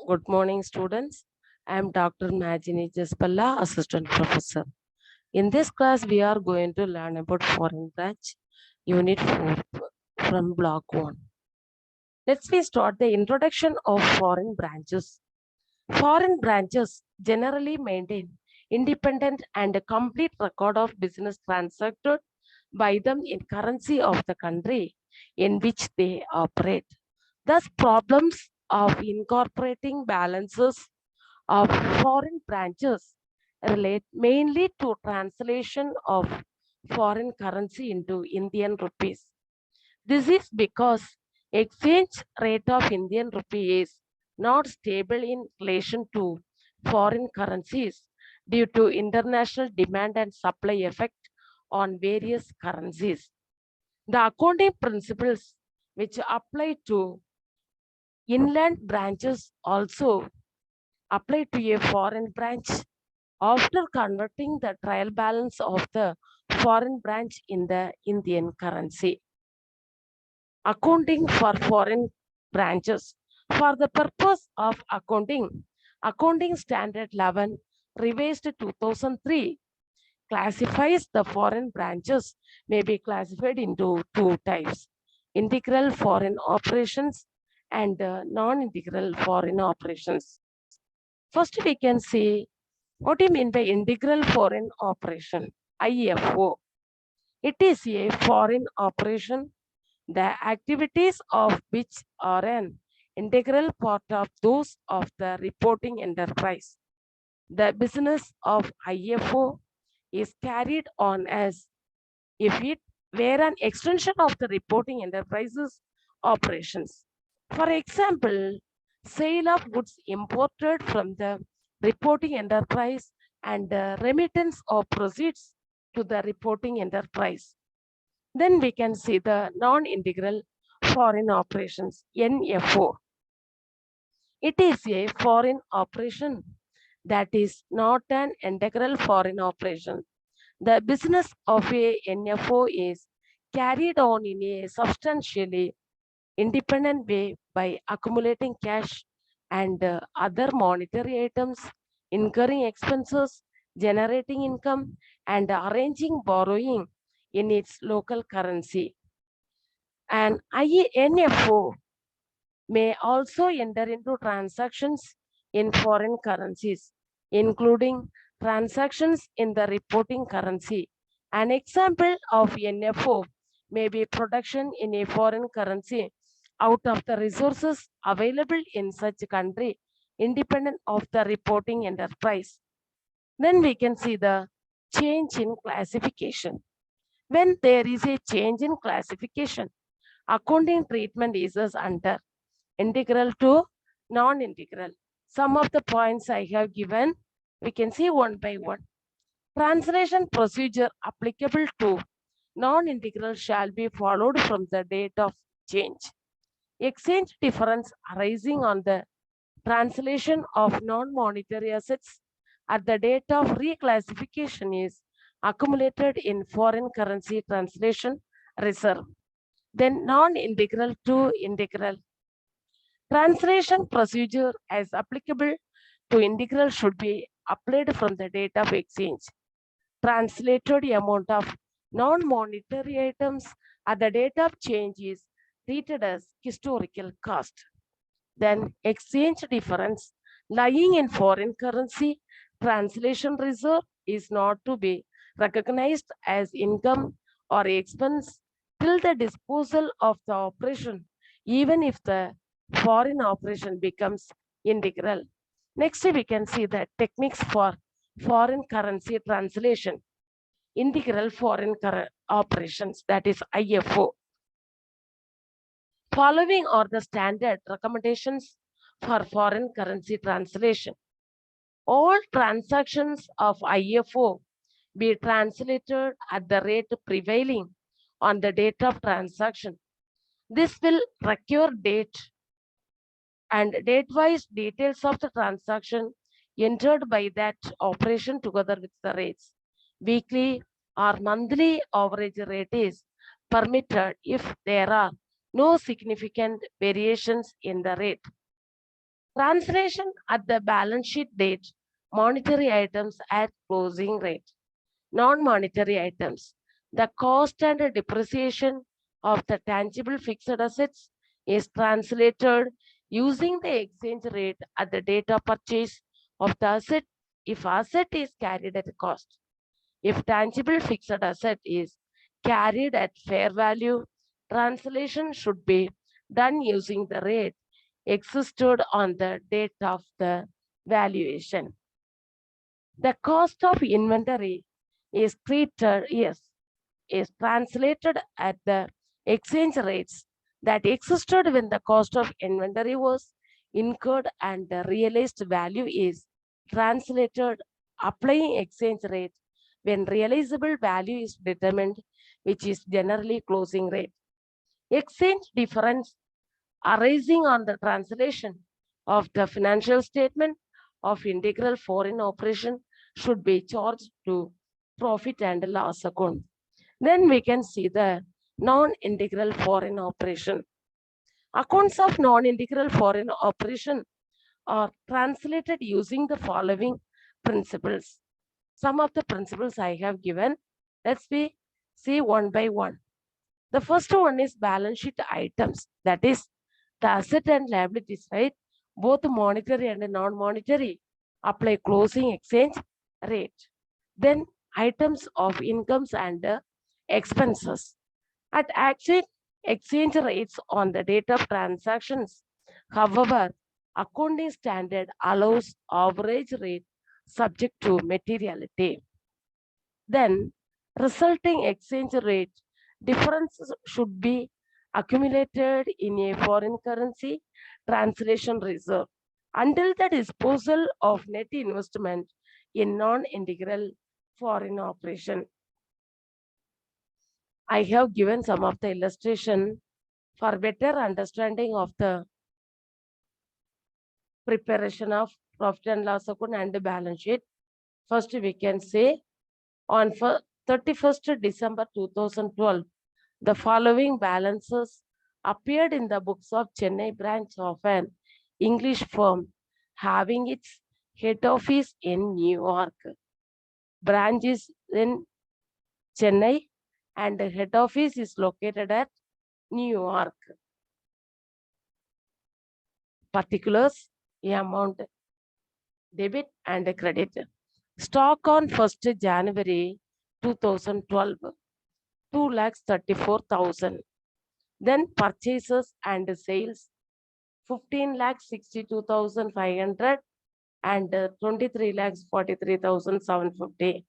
Good morning, students. I am Dr. Majini Jaspalla, Assistant Professor. In this class, we are going to learn about foreign branch, Unit 4 from Block 1. Let's we start the introduction of foreign branches. Foreign branches generally maintain independent and a complete record of business transacted by them in currency of the country in which they operate. Thus, problems of incorporating balances of foreign branches relate mainly to translation of foreign currency into Indian rupees. This is because exchange rate of Indian rupee is not stable in relation to foreign currencies due to international demand and supply effect on various currencies. The accounting principles which apply to inland branches also apply to a foreign branch. After converting the trial balance of the foreign branch in the Indian currency, accounting for foreign branches. For the purpose of Accounting Standard 11 revised 2003 classifies the foreign branches may be classified into two types: integral foreign operations and non-integral foreign operations. First, we can see what do you mean by integral foreign operation, IFO. It is a foreign operation, the activities of which are an integral part of those of the reporting enterprise. The business of IFO is carried on as if it were an extension of the reporting enterprise's operations. For example, sale of goods imported from the reporting enterprise and remittance of proceeds to the reporting enterprise. Then we can see the non-integral foreign operations, NFO. It is a foreign operation that is not an integral foreign operation. The business of a NFO is carried on in a substantially independent way by accumulating cash and other monetary items, incurring expenses, generating income, and arranging borrowing in its local currency. An INFO may also enter into transactions in foreign currencies, including transactions in the reporting currency. An example of NFO may be production in a foreign currency out of the resources available in such country, independent of the reporting enterprise. Then we can see the change in classification. When there is a change in classification, accounting treatment is as under integral to non-integral. Some of the points I have given, we can see one by one. Translation procedure applicable to non-integral shall be followed from the date of change. Exchange difference arising on the translation of non-monetary assets at the date of reclassification is accumulated in foreign currency translation reserve. Then non-integral to integral. Translation procedure as applicable to integral should be applied from the date of exchange. Translated amount of non-monetary items at the date of change is treated as historical cost. Then exchange difference lying in foreign currency translation reserve is not to be recognized as income or expense till the disposal of the operation, even if the foreign operation becomes integral. Next, we can see the techniques for foreign currency translation, integral foreign operations, that is IFO. Following are the standard recommendations for foreign currency translation. All transactions of IFO be translated at the rate prevailing on the date of transaction. This will require date and date-wise details of the transaction entered by that operation together with the rates. Weekly or monthly average rate is permitted if there are no significant variations in the rate. Translation at the balance sheet date, monetary items at closing rate. Non-monetary items. The cost and depreciation of the tangible fixed assets is translated using the exchange rate at the date of purchase of the asset if asset is carried at cost. If tangible fixed asset is carried at fair value, translation should be done using the rate existed on the date of the valuation. The cost of inventory is treated, yes, is translated at the exchange rates that existed when the cost of inventory was incurred and the realized value is translated applying exchange rate when realizable value is determined, which is generally closing rate. Exchange difference arising on the translation of the financial statement of integral foreign operation should be charged to profit and loss account. Then we can see the non-integral foreign operation. Accounts of non-integral foreign operation are translated using the following principles. Some of the principles I have given. Let's see one by one. The first one is balance sheet items. That is the asset and liabilities, right? Both monetary and non-monetary apply closing exchange rate. Then items of incomes and expenses at actual exchange rates on the date of transactions. However, accounting standard allows average rate subject to materiality. Then resulting exchange rate differences should be accumulated in a foreign currency translation reserve until the disposal of net investment in non-integral foreign operation. I have given some of the illustration for better understanding of the preparation of profit and loss account and the balance sheet. First, we can say on 31st December 2012, the following balances appeared in the books of Chennai branch of an English firm having its head office in New York. Branch is in Chennai and the head office is located at New York. Particulars, amount, debit and credit. Stock on 1st January 2012, 2,34,000. Then purchases and sales, 15,62,500 and 23,43,750.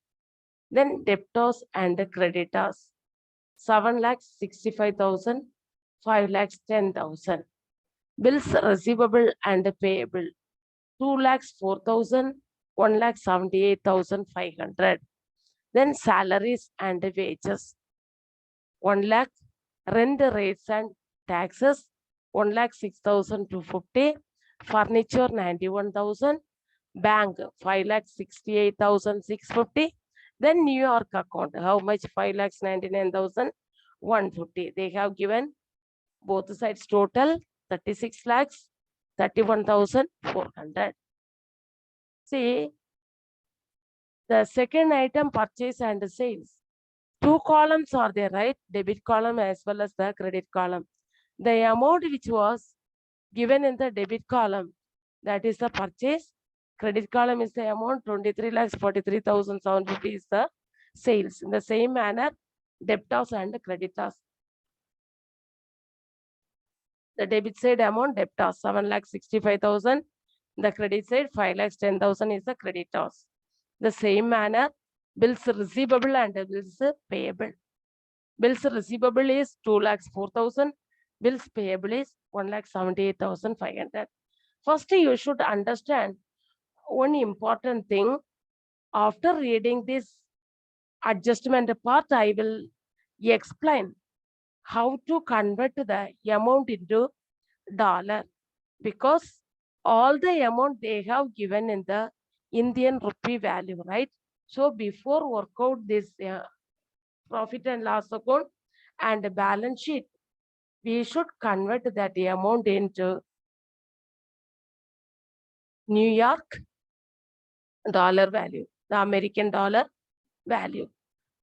Then debtors and creditors, 7,65,000, 5,10,000. Bills receivable and payable, 2,04,000, 1,78,500. Then salaries and wages, 1 lakh. Rent rates and taxes, 1,06,250. Furniture, 91,000. Bank, 5,68,650. Then New York account, how much? 5,99,150. They have given both sides total 36 lakhs 31,400. See, the second item, purchase and sales. Two columns are there, right? Debit column as well as the credit column. The amount which was given in the debit column, that is the purchase. Credit column is the amount 23,43,750 is the sales. In the same manner, debtors and creditors. The debit side amount, debtors 7,65,000. The credit side 5,10,000 is the creditors. The same manner, bills receivable and bills payable. Bills receivable is 2,04,000. Bills payable is 1,78,500. First, you should understand one important thing. After reading this adjustment part, I will explain how to convert the amount into dollar, because all the amount they have given in the Indian rupee value, right? So before work out this profit and loss account and the balance sheet, we should convert that amount into New York dollar value, the American dollar value.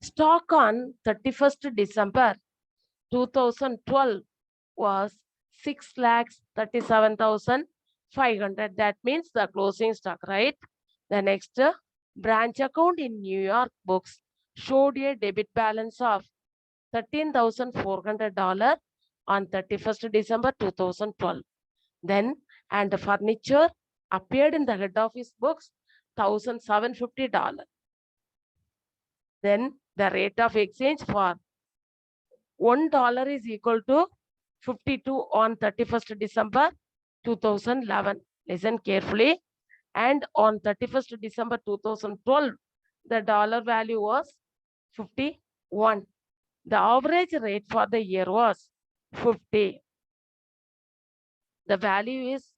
Stock on 31st December 2012 was 6,37,500. That means the closing stock, right? The next branch account in New York books showed a debit balance of $13,400 on 31st December 2012. Then, and the furniture appeared in the head office books $1,750. Then the rate of exchange for $1 is equal to 52 on 31st December 2011. Listen carefully. And on 31st December 2012, the dollar value was 51. The average rate for the year was 50. The value is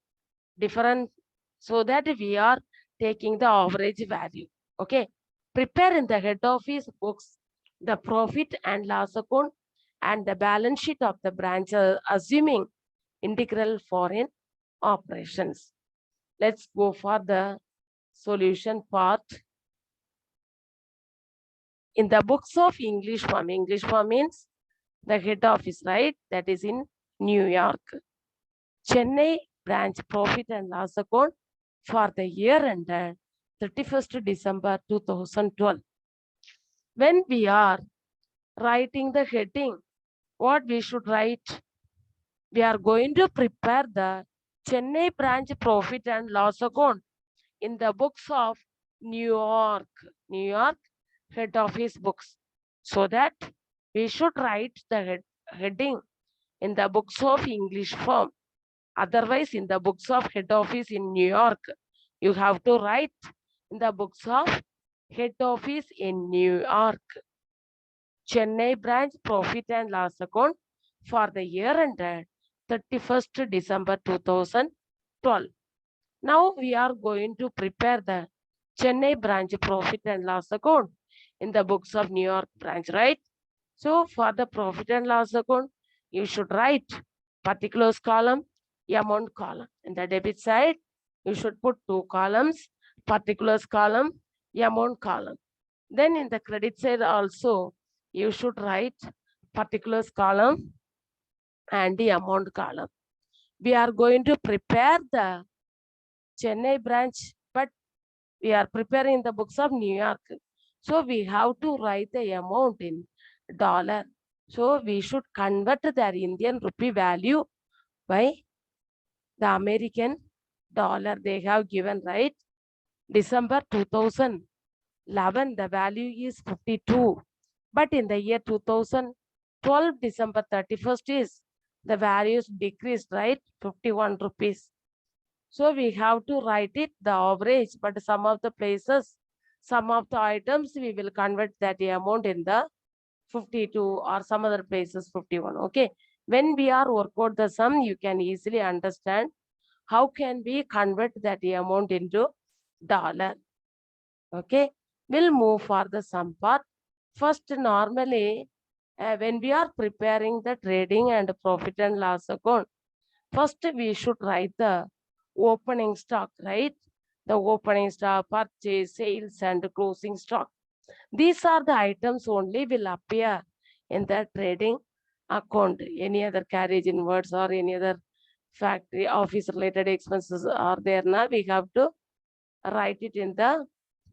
different, so that we are taking the average value. Okay. Prepare in the head office books the profit and loss account and the balance sheet of the branch, assuming integral foreign operations. Let's go for the solution part. In the books of English form means the head office, right? That is in New York. Chennai branch profit and loss account for the year ended 31st December 2012. When we are writing the heading, what we should write? We are going to prepare the Chennai branch profit and loss account in the books of New York head office books, so that we should write the heading in the books of English form. Otherwise, in the books of head office in New York, you have to write in the books of head office in New York. Chennai branch profit and loss account for the year ended 31st December 2012. Now we are going to prepare the Chennai branch profit and loss account in the books of New York branch, right? So for the profit and loss account, you should write particulars column, amount column. In the debit side, you should put 2 columns, particulars column, amount column. Then in the credit side also, you should write particulars column and the amount column. We are going to prepare the Chennai branch, but we are preparing the books of New York. So we have to write the amount in dollar. So we should convert the Indian rupee value by the American dollar. They have given, right? December 2011, the value is 52. But in the year 2012, December 31st is the values decreased, right? 51 rupees. So we have to write it the average, but some of the places, some of the items, we will convert that amount in the 52 or some other places 51. Okay. When we are work out the sum, you can easily understand how can we convert that amount into dollar. Okay. We'll move for the sum part. First, normally, when we are preparing the trading and profit and loss account, first we should write the opening stock, right? The opening stock, purchase, sales, and closing stock. These are the items only will appear in the trading account. Any other carriage inwards or any other factory office related expenses are there now, we have to write it in the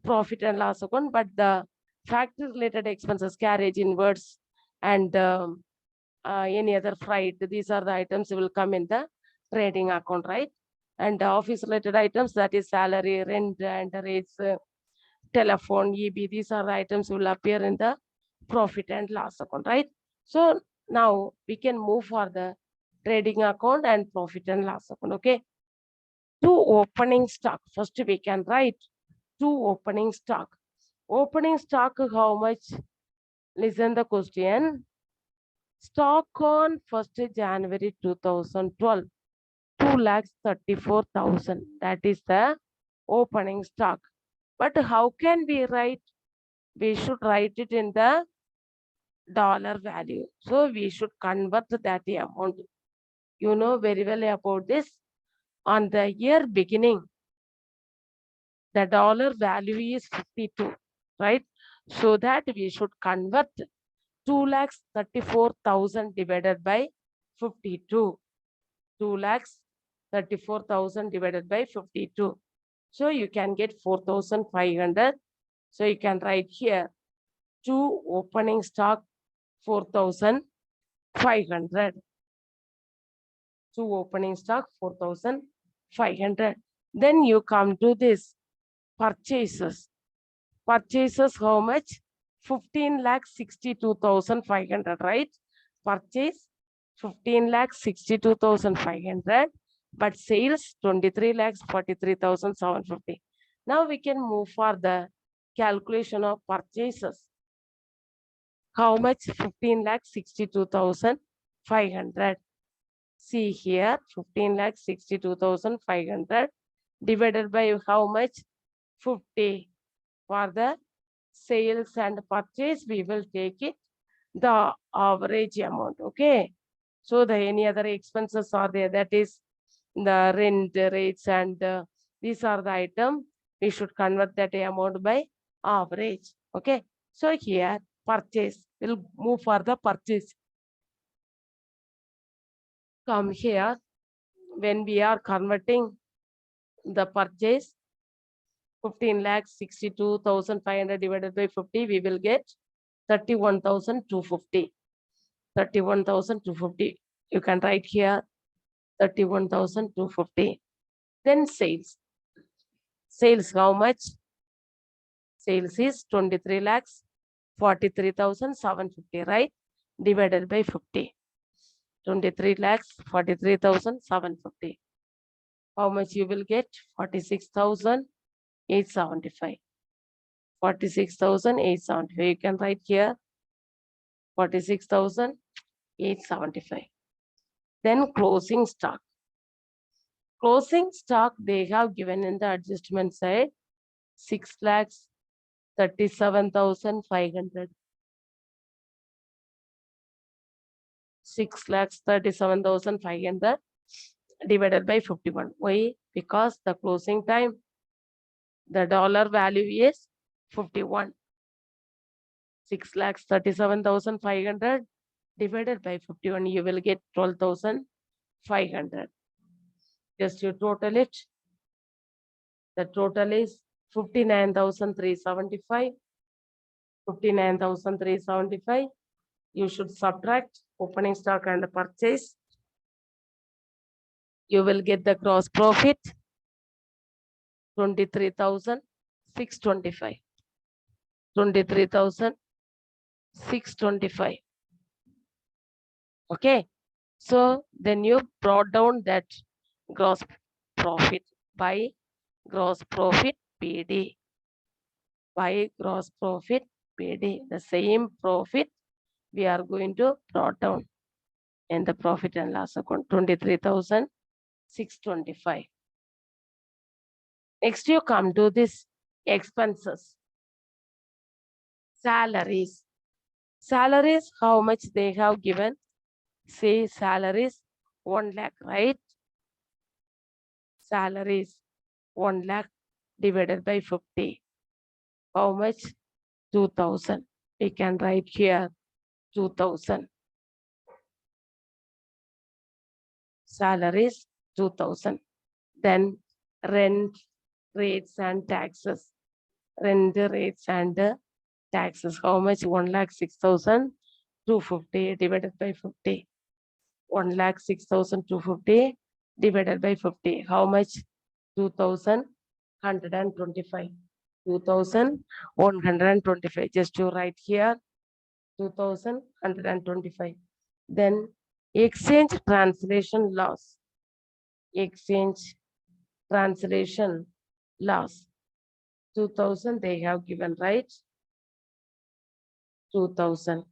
profit and loss account. But the factory related expenses, carriage inwards, and any other freight, these are the items will come in the trading account, right? And office related items, that is salary, rent, and rates, telephone, EB, these are the items will appear in the profit and loss account, right? So now we can move for the trading account and profit and loss account. Okay. To opening stock, first we can write to opening stock. Opening stock, how much? Listen the question. Stock on 1st January 2012, 2,34,000. That is the opening stock. But how can we write? We should write it in the dollar value. So we should convert that amount. You know very well about this. On the year beginning, The dollar value is 52, right? So that we should convert 2,34,000 divided by 52. 2,34,000 divided by 52. So you can get 4,500. So you can write here 2 opening stock 4,500. 2 opening stock 4,500. Then you come to this purchases. Purchases how much? 15,62,500, right? Purchase 15,62,500, but sales 23,43,750. Now we can move for the calculation of purchases. How much? 15,62,500. See here, 15,62,500 divided by how much? 50. For the sales and purchase, we will take it the average amount. Okay. So the any other expenses are there, that is the rent rates, and these are the item. We should convert that amount by average. Okay. So here purchase, we'll move for the purchase. Come here, when we are converting the purchase, 15,62,500 divided by 50, we will get 31,250. 31,250. You can write here 31,250. Then sales. Sales how much? Sales is 23,43,750, right? Divided by 50. 23,43,750. How much you will get? 46,875. 46,875. You can write here 46,875. Then closing stock. Closing stock they have given in the adjustment side 6,37,500. 6,37,500 divided by 51. Why? Because the closing time, the dollar value is 51. 6,37,500 divided by 51, you will get 12,500. Just you total it. The total is 59,375. 59,375. You should subtract opening stock and the purchase. You will get the gross profit 23,625. 23,625. Okay. So then you brought down that gross profit by gross profit PD. By gross profit PD. The same profit we are going to brought down in the profit and loss account, 23,625. Next you come to this expenses. Salaries. Salaries, how much they have given? Say salaries 1 lakh, right? Salaries 1 lakh divided by 50. How much? 2,000. We can write here 2,000. Salaries 2,000. Then rent, rates and taxes. Rent, rates and taxes. How much? 1,06,250 divided by 50. 1,06,250 divided by 50. How much? 2,125. 2,125. Just you write here 2,125. Then exchange translation loss. Exchange translation loss. 2,000 they have given, right? 2,000.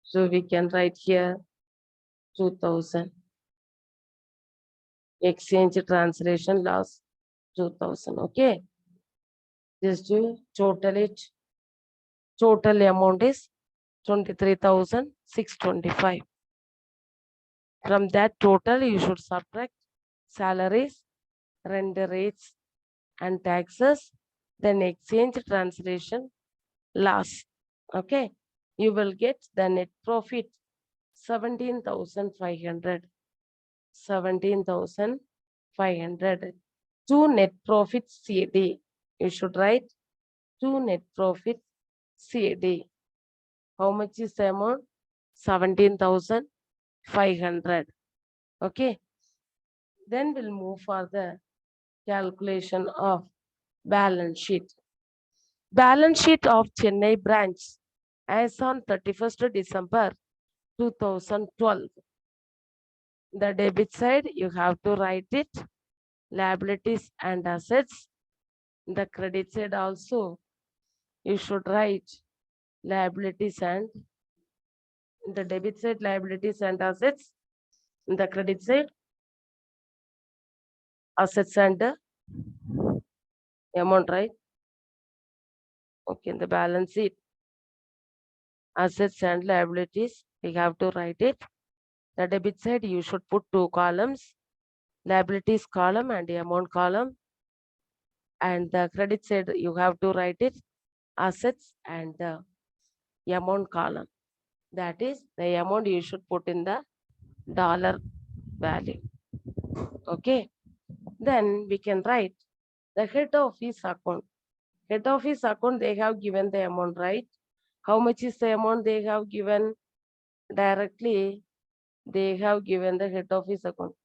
So we can write here 2,000. Exchange translation loss 2,000. Okay. Just you total it. Total amount is 23,625. From that total, you should subtract salaries, rent rates, and taxes, then exchange translation loss. Okay, you will get the net profit 17,500. 17,500. Two net profit CD. You should write two net profit CD. How much is the amount? 17,500. Okay. Then we'll move for the calculation of balance sheet. Balance sheet of Chennai branch as on 31st December 2012. The debit side, you have to write it, liabilities and assets. The credit side also, you should write liabilities and the debit side, liabilities and assets. The credit side, assets and the amount, right? Okay, in the balance sheet, assets and liabilities, we have to write it. The debit side, you should put two columns, liabilities column and the amount column. And the credit side, you have to write it, assets and the amount column. That is the amount you should put in the dollar value. Okay. Then we can write the head office account. Head office account, they have given the amount, right? How much is the amount they have given directly? They have given the head office account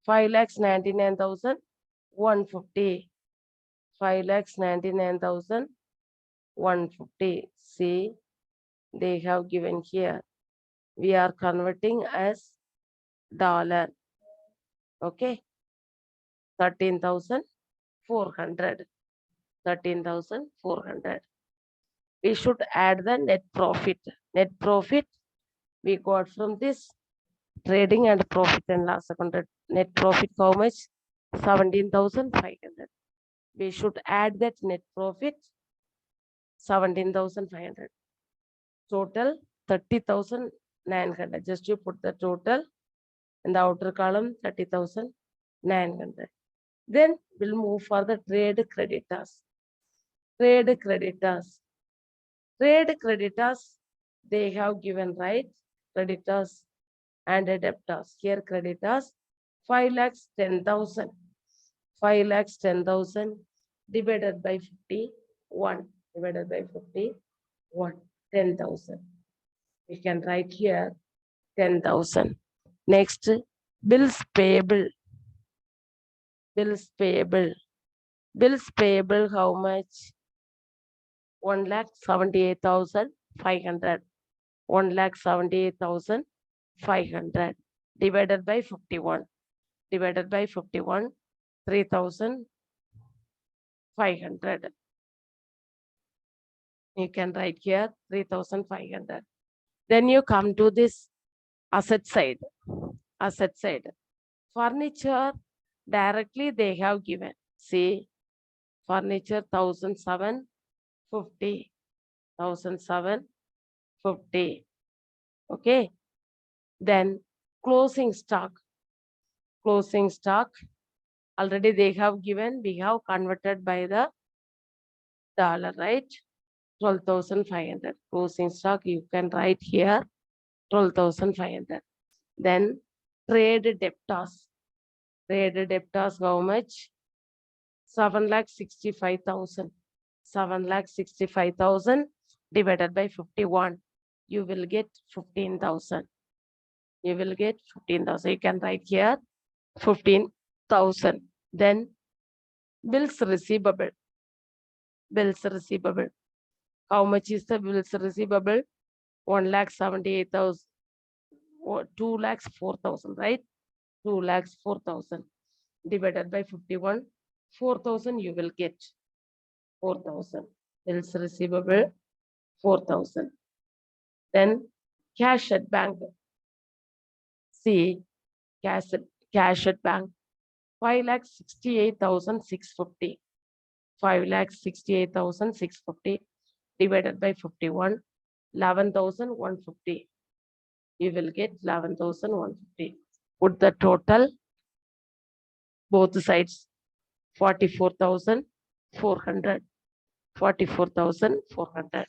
5,99,150. 5,99,150. See, they have given here. We are converting as dollar. Okay. 13,400. 13,400. We should add the net profit. Net profit we got from this trading and profit and loss account. Net profit how much? 17,500. We should add that net profit 17,500. Total 30,900. Just you put the total in the outer column 30,900. Then we'll move for the trade creditors. Trade creditors. Trade creditors, they have given, right? Creditors and debtors. Here creditors 5,10,000. 5,10,000 divided by 51. Divided by 51. 10,000. We can write here 10,000. Next, bills payable. Bills payable. Bills payable how much? 1,78,500. 1,78,500 divided by 51. Divided by 51, 3,500. You can write here 3,500. Then you come to this asset side. Asset side. Furniture directly they have given. See, furniture 1,750. 1,750. Okay. Then closing stock. Closing stock. Already they have given. We have converted by the dollar, right? 12,500. Closing stock you can write here 12,500. Then trade debtors. Trade debtors how much? 7,65,000. 7,65,000 divided by 51. You will get 15,000. You will get 15,000. You can write here 15,000. Then bills receivable. Bills receivable. How much is the bills receivable? 1,78,000. 2,04,000, right? 2,04,000 divided by 51. 4,000 you will get. 4,000. Bills receivable 4,000. Then cash at bank. See, cash at bank 5,68,650. 5,68,650 divided by 51. 11,150. You will get 11,150. Put the total both sides 44,000 400, 44,400.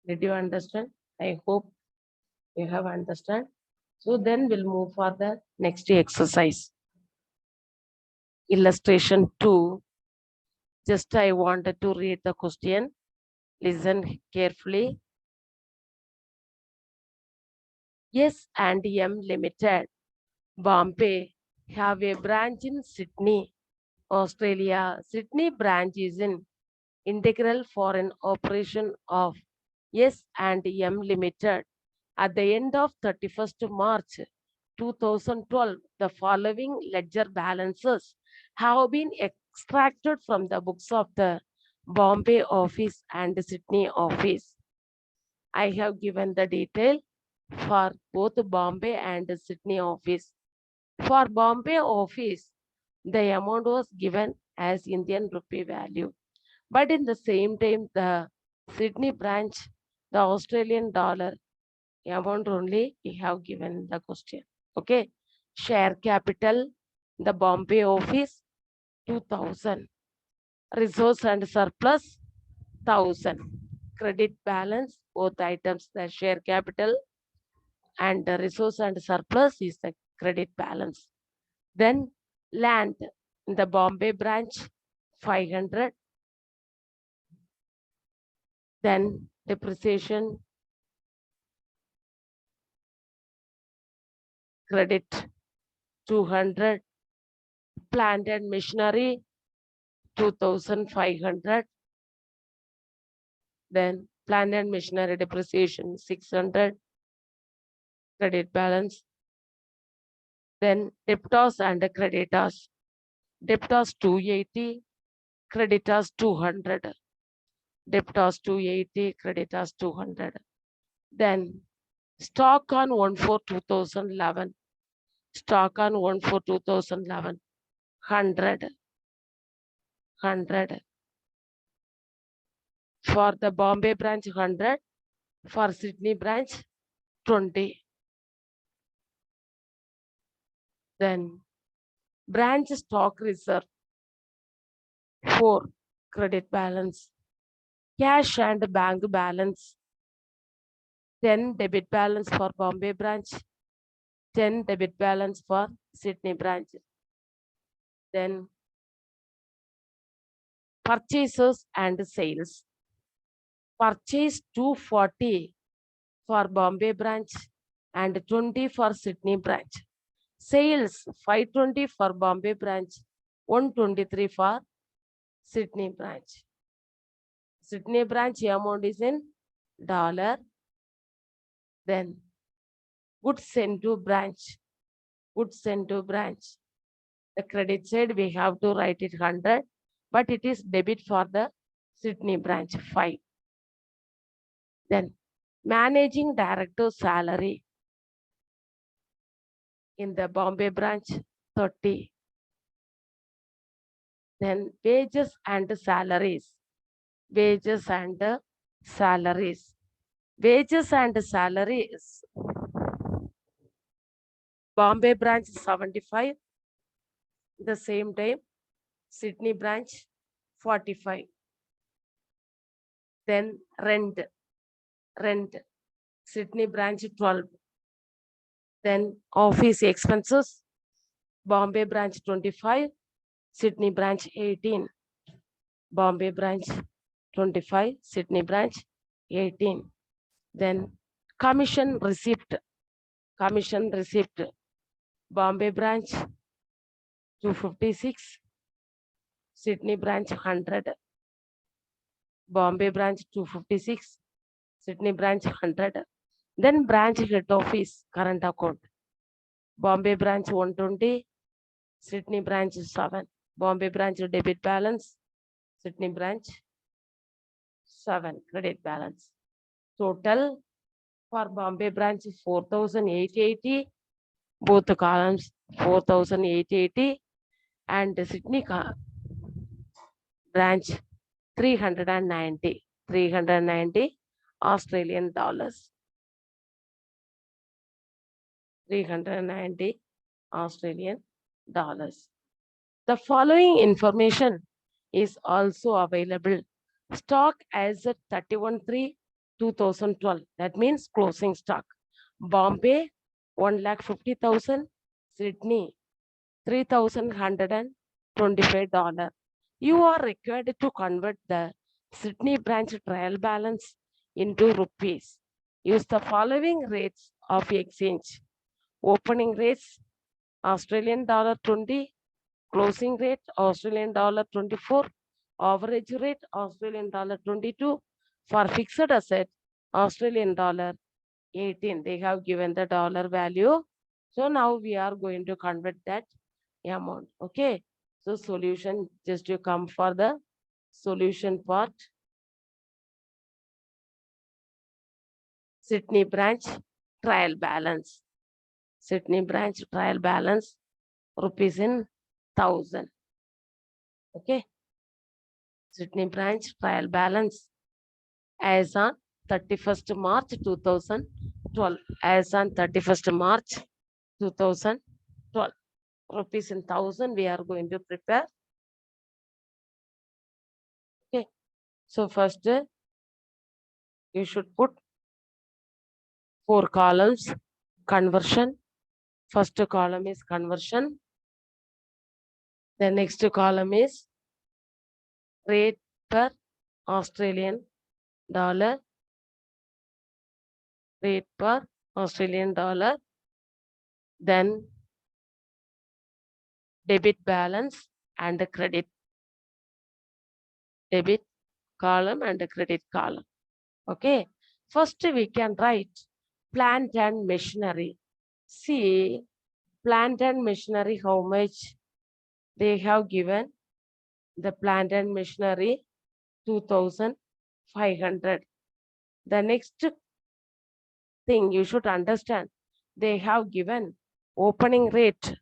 Did you understand? I hope you have understand. So then we'll move for the next exercise. Illustration 2. Just I wanted to read the question. Listen carefully. Yes and M Limited, Bombay, have a branch in Sydney, Australia. Sydney branch is an integral foreign operation of S and M Limited. At the end of 31st March 2012, the following ledger balances have been extracted from the books of the Bombay office and Sydney office. I have given the detail for both Bombay and Sydney office. For Bombay office, the amount was given as Indian rupee value. But in the same time, the Sydney branch, the Australian dollar amount only we have given the question. Okay. Share capital, the Bombay office, 2000. Resource and surplus, 1000. Credit balance, both items, the share capital and the resource and surplus is the credit balance. Then land in the Bombay branch, 500. Then depreciation, credit, 200. Plant and machinery, 2,500. Then plant and machinery depreciation, 600. Credit balance. Then debtors and creditors. Debtors 280, creditors 200. Debtors 280, creditors 200. Then stock on 1/4/2011. Stock on 1/4/2011. 100. 100. For the Bombay branch, 100. For Sydney branch, 20. Then branch stock reserve, 4. Credit balance. Cash and bank balance, 10. Debit balance for Bombay branch, 10. Debit balance for Sydney branch. Then purchases and sales. Purchase 240 for Bombay branch and 20 for Sydney branch. Sales 520 for Bombay branch, 123 for Sydney branch. Sydney branch amount is in dollar. Then goods sent to branch. Goods sent to branch. The credit side we have to write it 100, but it is debit for the Sydney branch, 5. Then managing director salary in the Bombay branch, 30. Then wages and salaries. Wages and salaries. Wages and salaries. Bombay branch 75. The same time, Sydney branch 45. Then rent. Rent. Sydney branch 12. Then office expenses. Bombay branch 25. Sydney branch 18. Bombay branch 25. Sydney branch 18. Then commission receipt. Commission receipt. Bombay branch 256. Sydney branch 100. Bombay branch 256. Sydney branch 100. Then branch head office current account. Bombay branch 120. Sydney branch 7. Bombay branch debit balance. Sydney branch 7. Credit balance. Total for Bombay branch 4,880. Both the columns 4,880. And Sydney branch 390. 390 Australian dollars. 390 Australian dollars. The following information is also available. Stock as at 31/3/2012. That means closing stock. Bombay, 1,50,000. Sydney, $3,125. You are required to convert the Sydney branch trial balance into rupees. Use the following rates of exchange. Opening rates, Australian dollar 20, closing rate, Australian dollar 24, average rate, Australian dollar 22. For fixed asset, Australian dollar 18. They have given the dollar value. So now we are going to convert that amount. Okay. So solution, just to come for the solution part. Sydney branch trial balance. Sydney branch trial balance rupees in 1,000. Okay. Sydney branch trial balance as on 31st March 2012. As on 31st March 2012. Rupees in 1,000 we are going to prepare. Okay. So first you should put 4 columns. Conversion. First column is conversion. The next column is rate per Australian dollar. Rate per Australian dollar. Then debit balance and the credit. Debit column and the credit column. Okay. First we can write plant and machinery. See, plant and machinery, how much they have given. The plant and machinery 2,500. The next thing you should understand, they have given opening rate,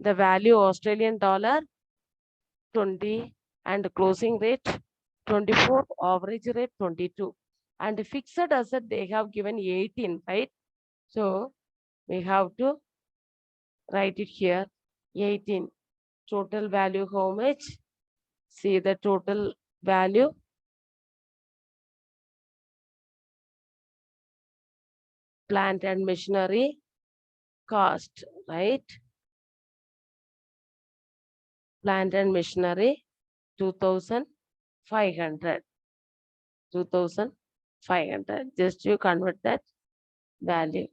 the value Australian dollar 20 and closing rate 24, average rate 22. And fixed asset they have given 18, right? So we have to write it here 18. Total value how much? See the total value. Plant and machinery cost, right? Plant and machinery 2,500. 2,500. Just you convert that value.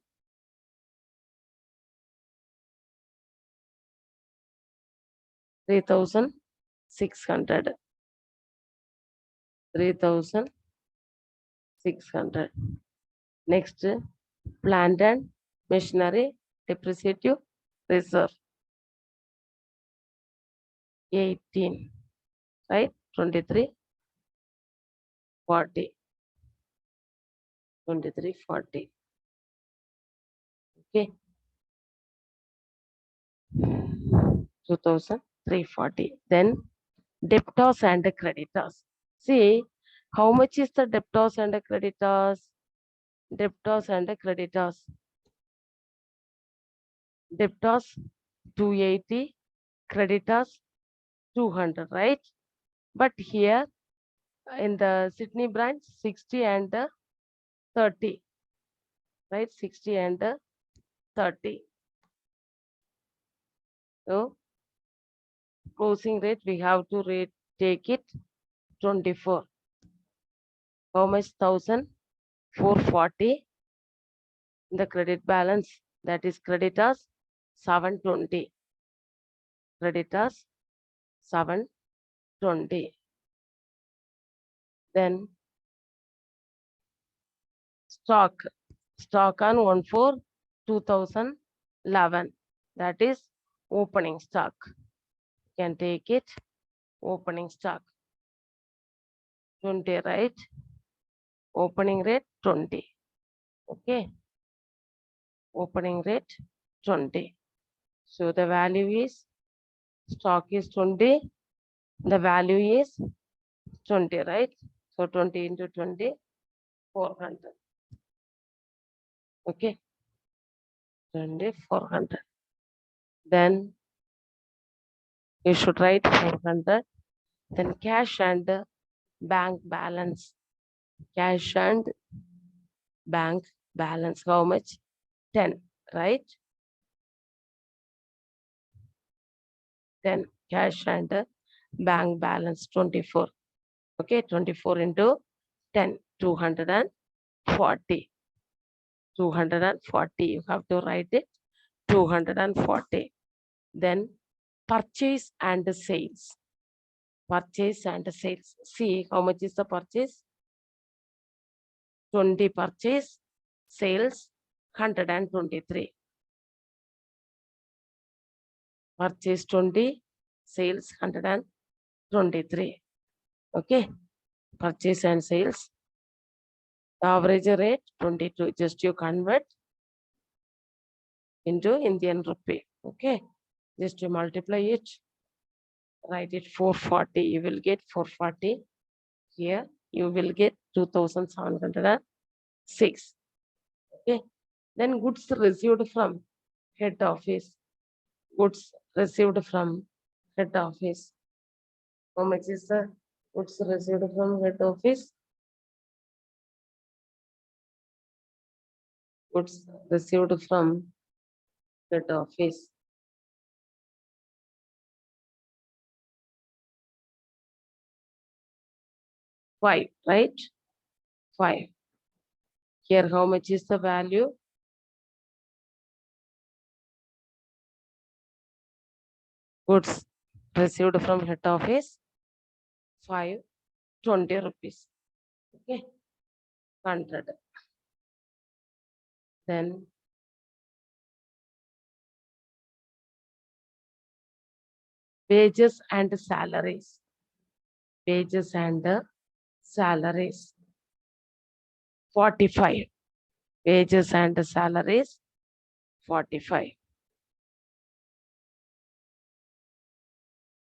3,600. 3,600. Next, plant and machinery depreciative reserve 18, right? 2340. 2340. Okay. 2,340. Then debtors and the creditors. See, how much is the debtors and the creditors? Debtors and the creditors. Debtors 280, creditors 200, right? But here in the Sydney branch, 60 and 30, right? 60 and 30. So closing rate, we have to take it 24. How much? 1,440. The credit balance, that is creditors 720. Creditors 720. Then stock on 1/4/2011. That is opening stock. You can take it opening stock 20, right? Opening rate 20. Okay. Opening rate 20. So the value is stock is 20. The value is 20, right? So 20 into 20, 400. Okay. 20, 400. Then You should write 400. Then cash and bank balance. Cash and bank balance. How much? 10, right? 10. Cash and bank balance 24. Okay, 24 into 10, 240. 240. You have to write it. 240. Then purchase and sales. Purchase and sales. See how much is the purchase? 20 purchase, sales 123. Purchase 20, sales 123. Okay, purchase and sales. The average rate 22. Just you convert into Indian rupee. Okay, just you multiply it. Write it 440. You will get 440. Here you will get 2,706. Okay, then goods received from head office. Goods received from head office. How much is the goods received from head office? Goods received from head office. 5, right? 5. Here, how much is the value? Goods received from head office, 520 rupees. Okay, 100. Then wages and salaries. Wages and salaries. 45. Wages and salaries, 45.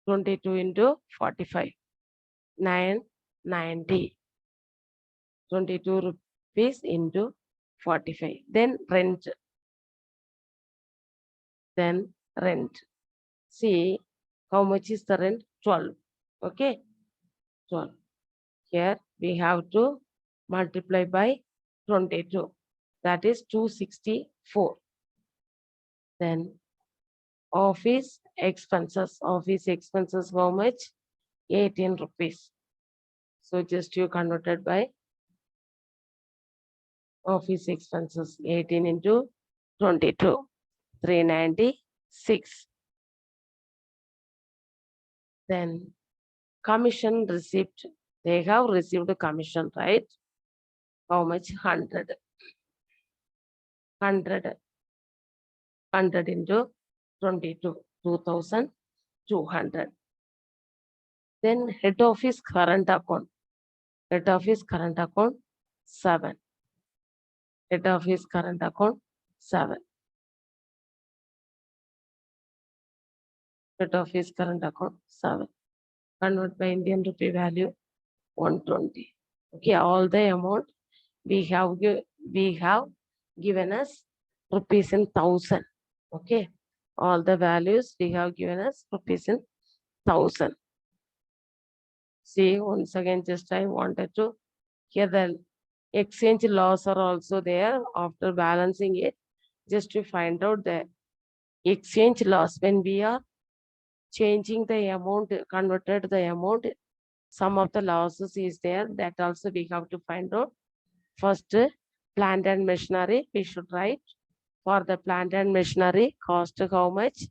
22 into 45. 990. 22 rupees into 45. Then rent. Then rent. See how much is the rent? 12. Okay, 12. Here we have to multiply by 22. That is 264. Then office expenses. Office expenses how much? 18 rupees. So just you converted by office expenses 18 into 22. 396. Then commission receipt. They have received a commission, right? How much? 100. 100. 100 into 22. 2,200. Then head office current account. Head office current account 7. Head office current account 7. Head office current account 7. Convert by Indian rupee value 120. Okay, all the amount we have given us rupees in 1,000. Okay, all the values we have given us rupees in 1,000. See, once again, just I wanted to here the exchange loss are also there. After balancing it, just to find out the exchange loss when we are changing the amount, converted the amount, some of the losses is there. That also we have to find out. First, plant and machinery, we should write. For the plant and machinery, cost how much?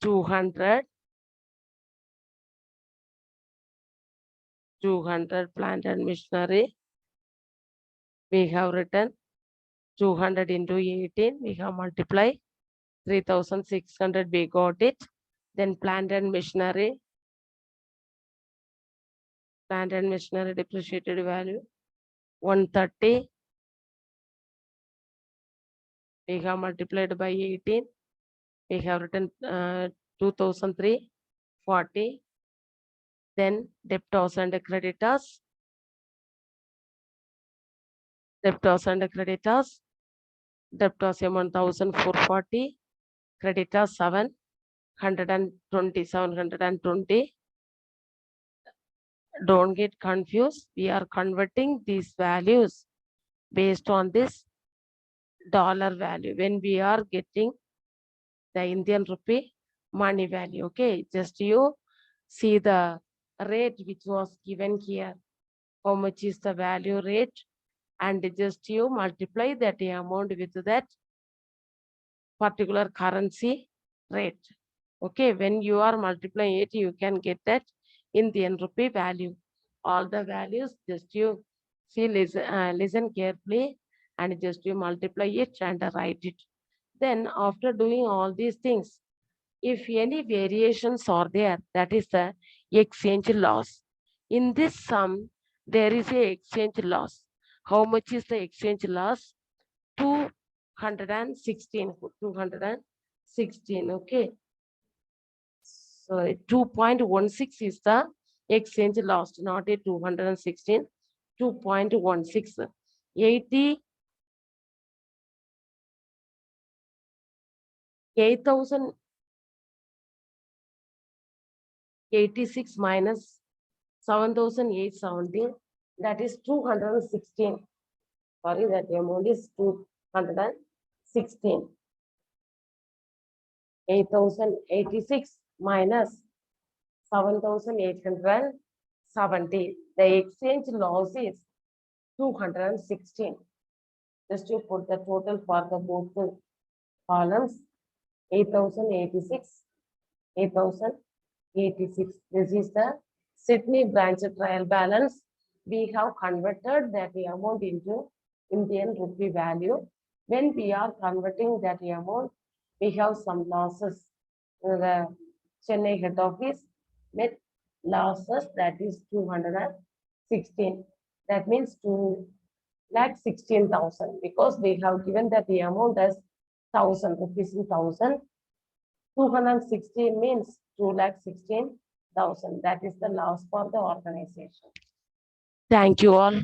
200. 200 plant and machinery. We have written 200 into 18. We have multiplied 3,600. We got it. Then plant and machinery. Plant and machinery depreciated value 130. We have multiplied by 18. We have written 2,340. Then debtors and creditors. Debtors and creditors. Debtors amount 1,440. Creditors 7. 120, 720. Don't get confused. We are converting these values based on this dollar value when we are getting the Indian rupee money value. Okay, just you see the rate which was given here. How much is the value rate? And just you multiply that amount with that particular currency rate. Okay, when you are multiplying it, you can get that Indian rupee value. All the values, just you see, listen carefully, and just you multiply it and write it. Then after doing all these things, if any variations are there, that is the exchange loss. In this sum, there is a exchange loss. How much is the exchange loss? 216. 216. Okay. So 2.16 is the exchange loss, not a 216. 2.16. 8,086 minus 7,870, that is 216. Sorry, that amount is 216. 8,086 minus 7,870. The exchange loss is 216. Just to put the total for the both the columns, 8,086, 8,086. This is the Sydney branch trial balance. We have converted that amount into Indian rupee value. When we are converting that amount, we have some losses. The Chennai head office met losses, that is 216. That means 2,16,000, because they have given that the amount as 1,000 rupees in 1,000. 216 means 2,16,000. That is the loss for the organization. Thank you all.